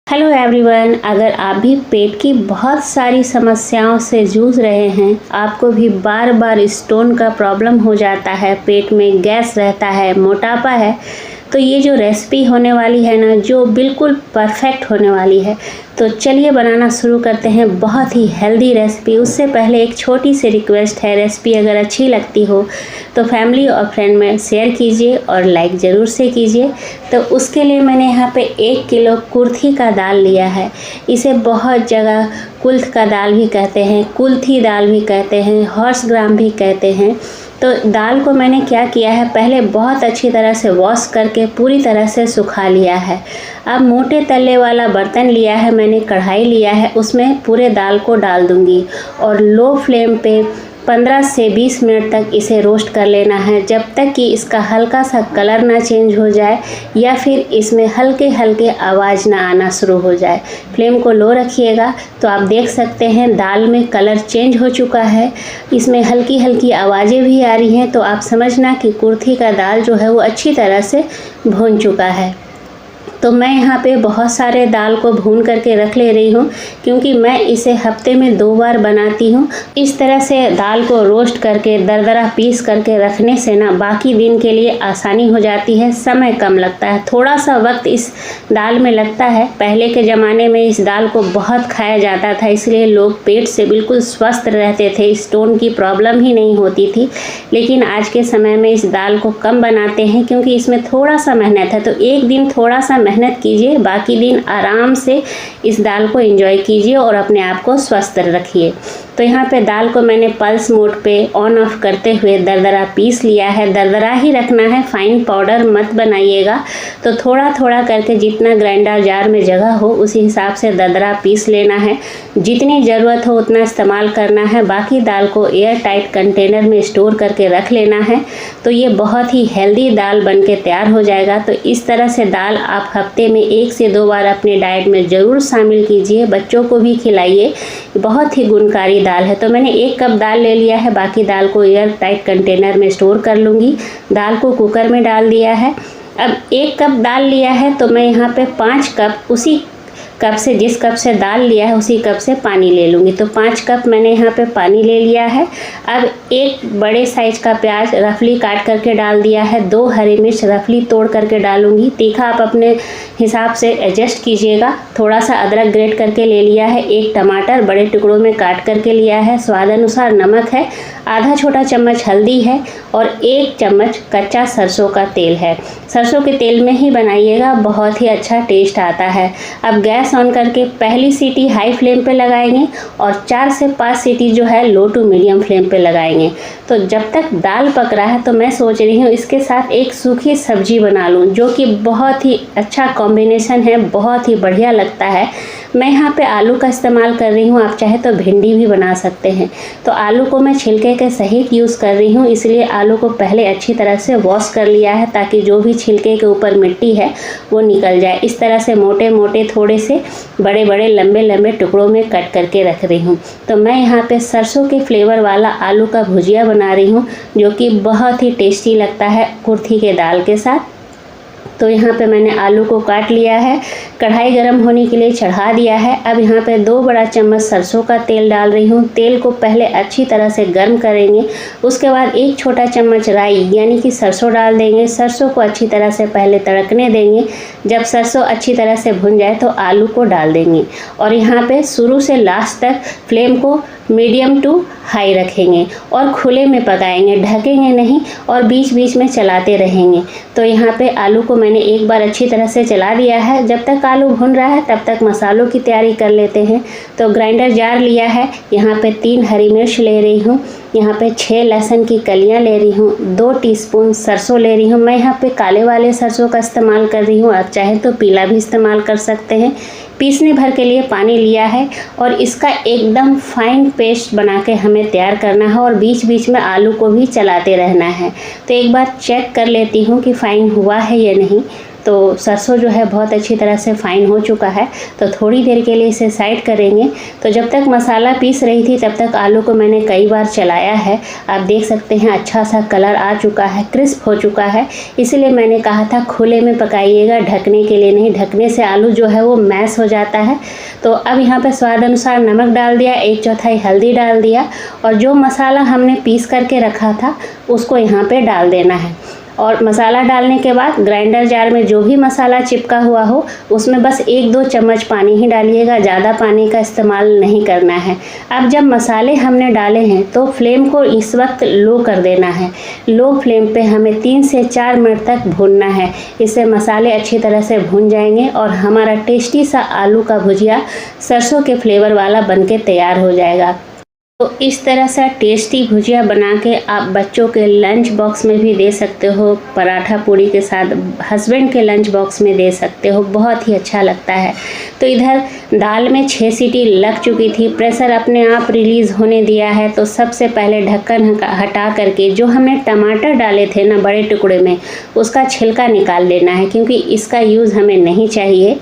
Hello everyone, अगर आप भी पेट की बहुत सारी समस्याओं से जूझ रहे हैं, आपको भी बार बार स्टोन का प्रॉब्लम हो जाता है, पेट में गैस रहता है, मोटापा है, तो ये जो रेसिपी होने वाली है ना, जो बिल्कुल परफेक्ट होने वाली है। तो चलिए बनाना शुरू करते हैं बहुत ही हेल्दी रेसिपी। उससे पहले एक छोटी सी रिक्वेस्ट है, रेसिपी अगर अच्छी लगती हो तो फैमिली और फ्रेंड में शेयर कीजिए और लाइक ज़रूर से कीजिए। तो उसके लिए मैंने यहाँ पे 1 किलो कुर्थी का दाल लिया है। इसे बहुत जगह कुल्थ का दाल भी कहते हैं, कुल्थी दाल भी कहते हैं, हॉर्स ग्राम भी कहते हैं। तो दाल को मैंने क्या किया है, पहले बहुत अच्छी तरह से वॉश करके पूरी तरह से सुखा लिया है। अब मोटे तले वाला बर्तन लिया है मैंने, कढ़ाई लिया है, उसमें पूरे दाल को डाल दूंगी और लो फ्लेम पे 15 से 20 मिनट तक इसे रोस्ट कर लेना है, जब तक कि इसका हल्का सा कलर ना चेंज हो जाए या फिर इसमें हल्के हल्के आवाज़ ना आना शुरू हो जाए। फ्लेम को लो रखिएगा। तो आप देख सकते हैं दाल में कलर चेंज हो चुका है, इसमें हल्की हल्की आवाज़ें भी आ रही हैं। तो आप समझना कि कुर्थी का दाल जो है वो अच्छी तरह से भून चुका है। तो मैं यहाँ पे बहुत सारे दाल को भून करके रख ले रही हूँ, क्योंकि मैं इसे हफ्ते में 2 बार बनाती हूँ। इस तरह से दाल को रोस्ट करके दरदरा पीस करके रखने से ना बाकी दिन के लिए आसानी हो जाती है, समय कम लगता है। थोड़ा सा वक्त इस दाल में लगता है। पहले के ज़माने में इस दाल को बहुत खाया जाता था, इसलिए लोग पेट से बिल्कुल स्वस्थ रहते थे, स्टोन की प्रॉब्लम ही नहीं होती थी। लेकिन आज के समय में इस दाल को कम बनाते हैं, क्योंकि इसमें थोड़ा सा मेहनत है। तो एक दिन थोड़ा सा मेहनत कीजिए, बाकी दिन आराम से इस दाल को एंजॉय कीजिए और अपने आप को स्वस्थ रखिए। तो यहाँ पे दाल को मैंने पल्स मोड पे ऑन ऑफ करते हुए दरदरा पीस लिया है। दरदरा ही रखना है, फाइन पाउडर मत बनाइएगा। तो थोड़ा थोड़ा करके जितना ग्राइंडर जार में जगह हो उसी हिसाब से दरदरा पीस लेना है। जितनी ज़रूरत हो उतना इस्तेमाल करना है। बाकी दाल को एयर टाइट कंटेनर में स्टोर करके रख लेना है। तो ये बहुत ही हेल्दी दाल बन के तैयार हो जाएगा। तो इस तरह से दाल आप हफ्ते में 1 से 2 बार अपने डाइट में ज़रूर शामिल कीजिए, बच्चों को भी खिलाइए। बहुत ही गुणकारी दाल है। तो मैंने 1 कप दाल ले लिया है, बाकी दाल को एयर टाइट कंटेनर में स्टोर कर लूँगी। दाल को कुकर में डाल दिया है। अब 1 कप दाल लिया है, तो मैं यहाँ पे 5 कप उसी कप से, जिस कप से दाल लिया है उसी कप से पानी ले लूँगी। तो 5 कप मैंने यहाँ पे पानी ले लिया है। अब 1 बड़े साइज का प्याज रफली काट करके डाल दिया है। 2 हरी मिर्च रफली तोड़ करके डालूँगी। तीखा आप अपने हिसाब से एडजस्ट कीजिएगा। थोड़ा सा अदरक ग्रेट करके ले लिया है। 1 टमाटर बड़े टुकड़ों में काट करके लिया है। स्वाद अनुसार नमक है। आधा छोटा चम्मच हल्दी है और 1 चम्मच कच्चा सरसों का तेल है। सरसों के तेल में ही बनाइएगा, बहुत ही अच्छा टेस्ट आता है। अब गैस ऑन करके पहली सीटी हाई फ्लेम पे लगाएंगे और 4 से 5 सीटी जो है लो टू मीडियम फ्लेम पे लगाएंगे। तो जब तक दाल पक रहा है, तो मैं सोच रही हूँ इसके साथ एक सूखी सब्जी बना लूँ, जो कि बहुत ही अच्छा कॉम्बिनेशन है, बहुत ही बढ़िया लगता है। मैं यहाँ पे आलू का इस्तेमाल कर रही हूँ, आप चाहे तो भिंडी भी बना सकते हैं। तो आलू को मैं छिलके के सहित यूज़ कर रही हूँ, इसलिए आलू को पहले अच्छी तरह से वॉश कर लिया है, ताकि जो भी छिलके के ऊपर मिट्टी है वो निकल जाए। इस तरह से मोटे मोटे थोड़े से बड़े बड़े लंबे लंबे टुकड़ों में कट करके रख रही हूँ। तो मैं यहाँ पे सरसों के फ्लेवर वाला आलू का भुजिया बना रही हूँ, जो कि बहुत ही टेस्टी लगता है कुर्थी के दाल के साथ। तो यहाँ पे मैंने आलू को काट लिया है, कढ़ाई गरम होने के लिए चढ़ा दिया है। अब यहाँ पे 2 बड़ा चम्मच सरसों का तेल डाल रही हूँ। तेल को पहले अच्छी तरह से गर्म करेंगे, उसके बाद 1 छोटा चम्मच राई यानी कि सरसों डाल देंगे। सरसों को अच्छी तरह से पहले तड़कने देंगे। जब सरसों अच्छी तरह से भुन जाए तो आलू को डाल देंगे और यहाँ पे शुरू से लास्ट तक फ्लेम को मीडियम टू हाई रखेंगे और खुले में पकाएंगे, ढकेंगे नहीं और बीच बीच में चलाते रहेंगे। तो यहाँ पे आलू को मैंने एक बार अच्छी तरह से चला दिया है। जब तक आलू भुन रहा है तब तक मसालों की तैयारी कर लेते हैं। तो ग्राइंडर जार लिया है, यहाँ पे 3 हरी मिर्च ले रही हूँ, यहाँ पे 6 लहसुन की कलियाँ ले रही हूँ, 2 टीस्पून सरसों ले रही हूँ। मैं यहाँ पे काले वाले सरसों का इस्तेमाल कर रही हूँ, आप चाहे तो पीला भी इस्तेमाल कर सकते हैं। पीसने भर के लिए पानी लिया है और इसका एकदम फाइन पेस्ट बना के हमें तैयार करना है और बीच बीच में आलू को भी चलाते रहना है। तो एक बार चेक कर लेती हूँ कि फाइन हुआ है या नहीं। तो सरसों जो है बहुत अच्छी तरह से फाइन हो चुका है। तो थोड़ी देर के लिए इसे साइड करेंगे। तो जब तक मसाला पीस रही थी तब तक आलू को मैंने कई बार चलाया है। आप देख सकते हैं अच्छा सा कलर आ चुका है, क्रिस्प हो चुका है। इसलिए मैंने कहा था खुले में पकाइएगा, ढकने के लिए नहीं। ढकने से आलू जो है वो मैश हो जाता है। तो अब यहाँ पे स्वाद अनुसार नमक डाल दिया, 1/4 हल्दी डाल दिया, और जो मसाला हमने पीस करके रखा था उसको यहाँ पे डाल देना है। और मसाला डालने के बाद ग्राइंडर जार में जो भी मसाला चिपका हुआ हो उसमें बस 1-2 चम्मच पानी ही डालिएगा, ज़्यादा पानी का इस्तेमाल नहीं करना है। अब जब मसाले हमने डाले हैं तो फ्लेम को इस वक्त लो कर देना है। लो फ्लेम पे हमें 3 से 4 मिनट तक भूनना है। इससे मसाले अच्छी तरह से भून जाएंगे और हमारा टेस्टी सा आलू का भुजिया सरसों के फ्लेवर वाला बनके तैयार हो जाएगा। तो इस तरह से टेस्टी भुजिया बना के आप बच्चों के लंच बॉक्स में भी दे सकते हो, पराठा पूरी के साथ हस्बैंड के लंच बॉक्स में दे सकते हो, बहुत ही अच्छा लगता है। तो इधर दाल में 6 सीटी लग चुकी थी, प्रेशर अपने आप रिलीज़ होने दिया है। तो सबसे पहले ढक्कन हटा करके जो हमने टमाटर डाले थे ना बड़े टुकड़े में, उसका छिलका निकाल लेना है, क्योंकि इसका यूज़ हमें नहीं चाहिए।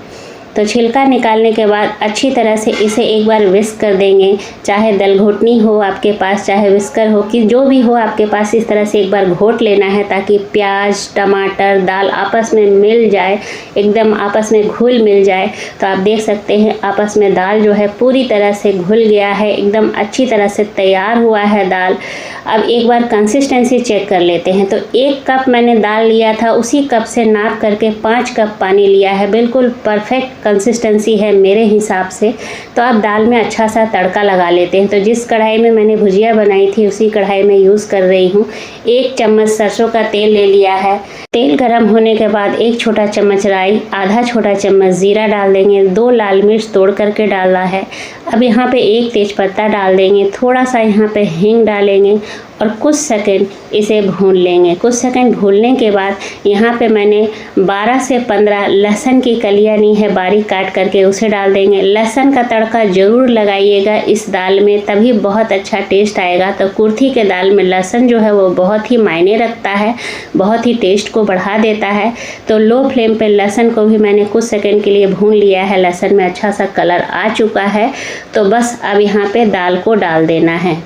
तो छिलका निकालने के बाद अच्छी तरह से इसे एक बार विस्क कर देंगे। चाहे दलघोटनी हो आपके पास, चाहे विस्कर हो, कि जो भी हो आपके पास, इस तरह से एक बार घोट लेना है ताकि प्याज, टमाटर, दाल आपस में मिल जाए, एकदम आपस में घुल मिल जाए। तो आप देख सकते हैं आपस में दाल जो है पूरी तरह से घुल गया है, एकदम अच्छी तरह से तैयार हुआ है दाल। अब एक बार कंसिस्टेंसी चेक कर लेते हैं। तो 1 कप मैंने दाल लिया था, उसी कप से नाप करके 5 कप पानी लिया है। बिल्कुल परफेक्ट कंसिस्टेंसी है मेरे हिसाब से। तो अब दाल में अच्छा सा तड़का लगा लेते हैं। तो जिस कढ़ाई में मैंने भुजिया बनाई थी उसी कढ़ाई में यूज़ कर रही हूँ। 1 चम्मच सरसों का तेल ले लिया है। तेल गरम होने के बाद 1 छोटा चम्मच राई, आधा छोटा चम्मच जीरा डाल देंगे, 2 लाल मिर्च तोड़ करके डाला है। अब यहाँ पे 1 तेज़पत्ता डाल देंगे, थोड़ा सा यहाँ पे हींग डालेंगे और कुछ सेकंड इसे भून लेंगे। कुछ सेकंड भूनने के बाद यहाँ पे मैंने 12 से 15 लहसुन की कलियाँ ली है, बारीक काट करके उसे डाल देंगे। लहसुन का तड़का ज़रूर लगाइएगा इस दाल में, तभी बहुत अच्छा टेस्ट आएगा। तो कुर्थी के दाल में लहसुन जो है वो बहुत ही मायने रखता है, बहुत ही टेस्ट को बढ़ा देता है। तो लो फ्लेम पे लहसुन को भी मैंने कुछ सेकंड के लिए भून लिया है। लहसुन में अच्छा सा कलर आ चुका है। तो बस अब यहाँ पे दाल को डाल देना है।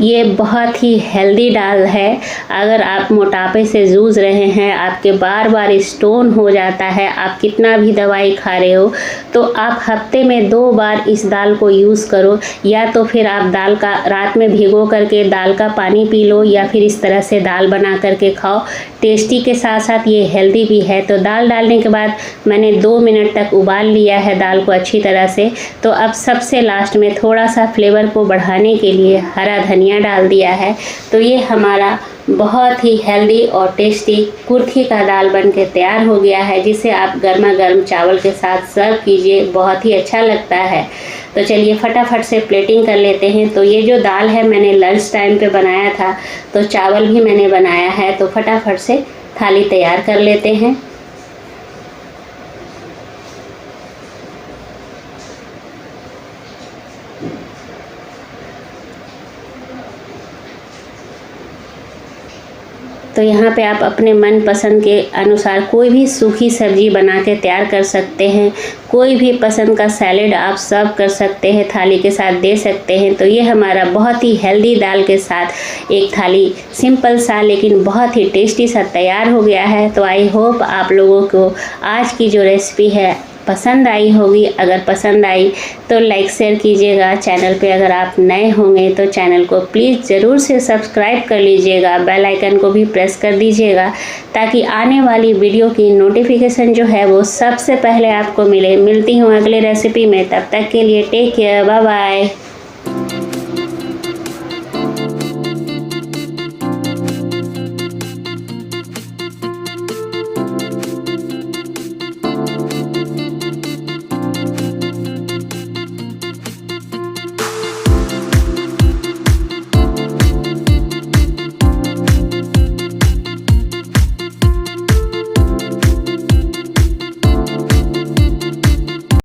ये बहुत ही हेल्दी दाल है। अगर आप मोटापे से जूझ रहे हैं, आपके बार बार स्टोन हो जाता है, आप कितना भी दवाई खा रहे हो, तो आप हफ्ते में 2 बार इस दाल को यूज़ करो। या तो फिर आप दाल का रात में भिगो करके दाल का पानी पी लो, या फिर इस तरह से दाल बना करके खाओ। टेस्टी के साथ साथ ये हेल्दी भी है। तो दाल डालने के बाद मैंने 2 मिनट तक उबाल लिया है दाल को अच्छी तरह से। तो अब सबसे लास्ट में थोड़ा सा फ्लेवर को बढ़ाने के लिए हरा धनिया डाल दिया है। तो ये हमारा बहुत ही हेल्दी और टेस्टी कुर्थी का दाल बनके तैयार हो गया है, जिसे आप गर्मा गर्म चावल के साथ सर्व कीजिए, बहुत ही अच्छा लगता है। तो चलिए फटाफट से प्लेटिंग कर लेते हैं। तो ये जो दाल है मैंने लंच टाइम पे बनाया था, तो चावल भी मैंने बनाया है। तो फटाफट से थाली तैयार कर लेते हैं। तो यहाँ पे आप अपने मन पसंद के अनुसार कोई भी सूखी सब्जी बना के तैयार कर सकते हैं। कोई भी पसंद का सैलेड आप सर्व कर सकते हैं, थाली के साथ दे सकते हैं। तो ये हमारा बहुत ही हेल्दी दाल के साथ एक थाली सिंपल सा लेकिन बहुत ही टेस्टी सा तैयार हो गया है। तो आई होप आप लोगों को आज की जो रेसिपी है पसंद आई होगी। अगर पसंद आई तो लाइक शेयर कीजिएगा। चैनल पे अगर आप नए होंगे तो चैनल को प्लीज़ ज़रूर से सब्सक्राइब कर लीजिएगा, बेल आइकन को भी प्रेस कर दीजिएगा, ताकि आने वाली वीडियो की नोटिफिकेशन जो है वो सबसे पहले आपको मिले। मिलती हूँ अगले रेसिपी में, तब तक के लिए टेक केयर, बाय बाय।